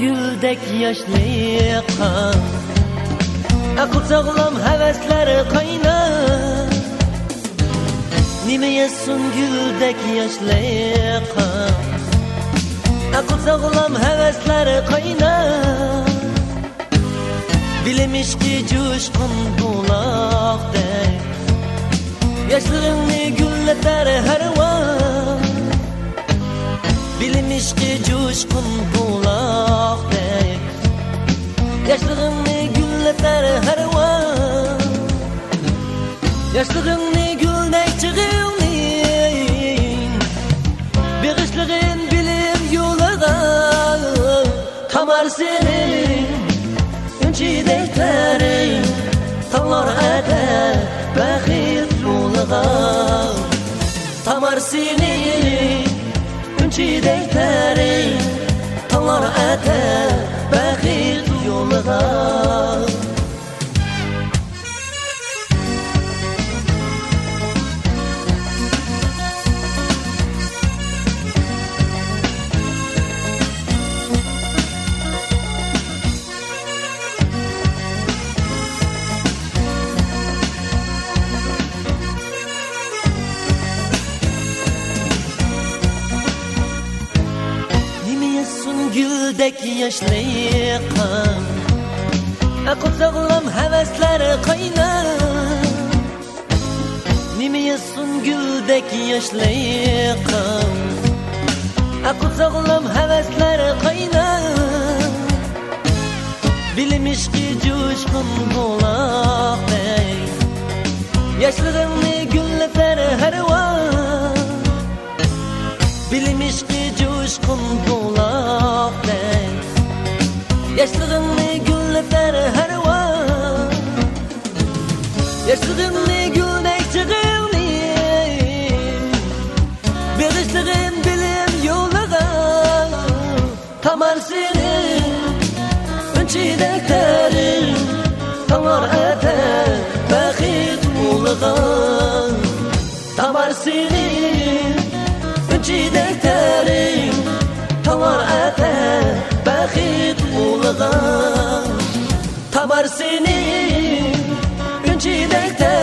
güldek yaşlıqa Akıl sağlam hevesler kaynar Nimeye sun güldek yaşlıqa Akıl sağlam hevesler kaynar Bilemiş ki coşkun bulaqdek Yaşlığını gülleter her var Bilemiş ki coşkun bulaqdek Yaşlığını gülleter her var Yaşlığını güldek çığılın Beğişliğin bilim yolağa Tamar senin Ünçideklerin Tamlar eder Bəxir yolağa Tamar senin Ünçideklerin Tamlar eder Bəxir yolağa Güldek yaşlıqa Akıl sağlam hevesler kaynar Nimeye sun güldek yaşlıqa Akıl sağlam hevesler kaynar Bilmiş ki coşkun bulaqdek Yaşlığını gülleter her var Bilmiş ki coşkun bulaqdek Yaşlığını gülleter her var Yaşlığını güldek çığılın Beğişliğin bilim yolağa Tamar senin Ünçideklerin Tamar eder Bəxir yolağa Tamar senin Ünçideklerin Tamar eder Bəxir yolağa Tamar senin Ünçideklerin